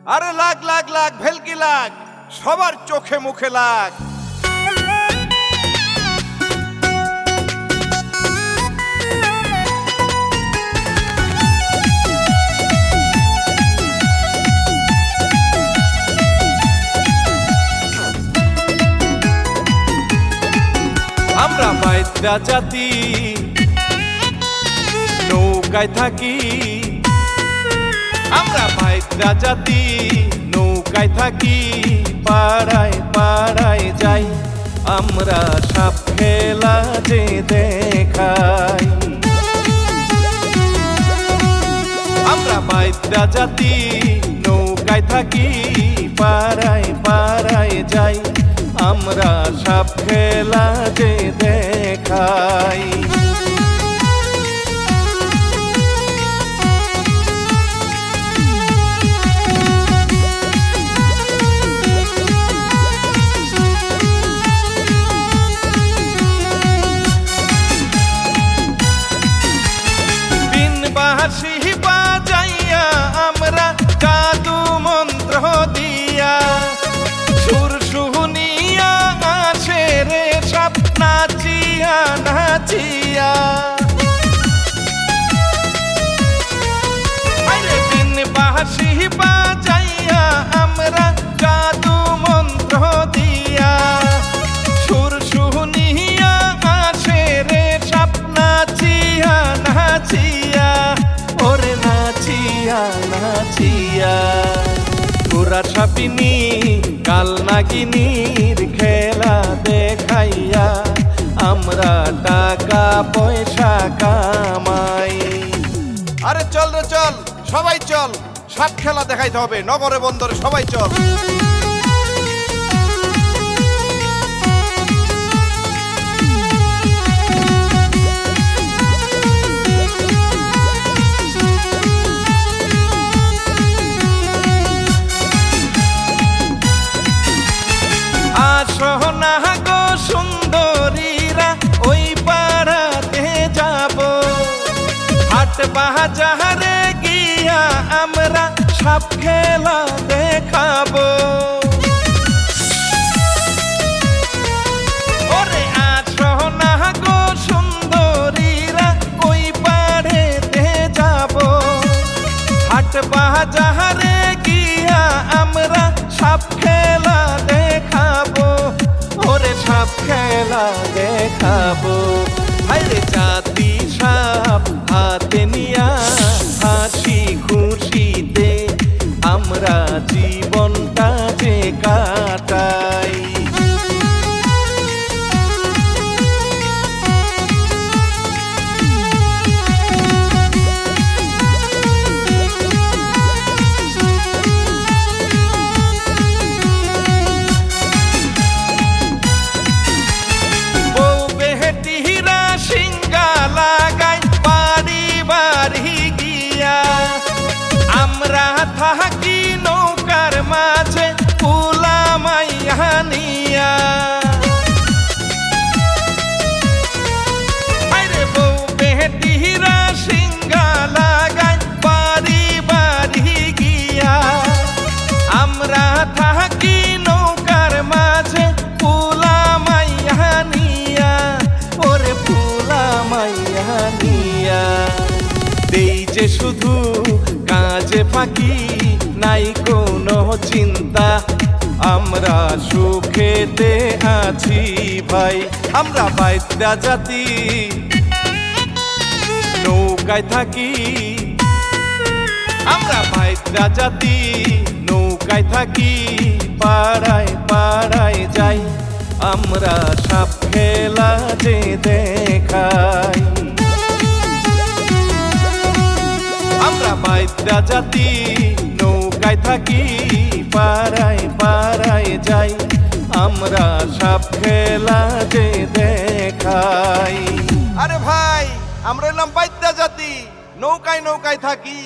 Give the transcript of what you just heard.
আরে লাগ লাগ লাগ ভেলকি লাগ, সবার চোখে মুখে লাগ। আমরা বাইদ্যা জাতি, নৌকায় থাকি। আমরা বাইদ্যা জাতি, নৌকায় থাকি। পাড়ায় পাড়ায় যাই, আমরা সাপ খেলা যে দেখাই। আমরা বাইদ্যা জাতি, নৌকায় থাকি। পাড়ায় পাড়ায় যাই, আমরা সাপ খেলা যে দেখাই। বাঁশি বাজাইয়া আমরা জাদু মন্ত্র দিয়া, সুর শুনিয়া আসে রে সাপ নাচিয়া নাচিয়া। আরে দিন বাঁশি বাজাইয়া আমরা জাদু মন্ত্র দিয়া, সুর শুনিয়া আসে রে সাপ নাচিয়া নাচিয়া। ওরে নাচিয়া নাচিয়া, তোরা সাপিনী কাল নাগিনীর খেলা দেখাইয়া, আমরা টাকা পয়সা কামাই। আরে চল রে চল, সবাই চল, সাপ খেলা দেখাইতে হবে নগরে বন্দরে, সবাই চল। সোনা গো সুন্দরীরা, ওই পাড়াতে যাব। হাট বাজারে গিয়া আমরা সাপ খেলা দেখাবো। ওরে সোনা গো সুন্দরীরা, ওই পাড়েতে যাব। হাট বাজারে গিয়া আমরা সাপ খেলা দেখাবো। ওরে সাপ খেলা দেখাবো। হায়রে জাতি সাপ হাতে নিয়া, হাসি খুশিতে আমরা জীবনটা যে কাটাই। আমরা থাকি নৌকার মাঝে পুলা মাইয়া নিয়া। আরে বউ বেটিরা সিঙ্গা লাগাই বাড়ি বাড়ি গিয়া। আমরা থাকি নৌকার মাঝে পুলা মাইয়া নিয়া। ওরে পুলা মাইয়া নিয়া, দেই যে শুধু কাজে ফাঁকি, নাই কোনো চিন্তা, আমরা সুখেতে আছি ভাই। আমরা বাইদ্যা জাতি, নৌকায় থাকি। আমরা বাইদ্যা জাতি, নৌকায় থাকি। পাড়ায় পাড়ায় যাই, আমরা সাপ খেলা যে দেখাই। আমরা বাইদ্যা জাতি, নৌকায় থাকি। পাড়ায় পাড়ায় যাই, আমরা সাপ খেলা যে দেখাই। আরে ভাই, আমরা এলাম বাইদ্যা জাতি, নৌকায় নৌকায় থাকি।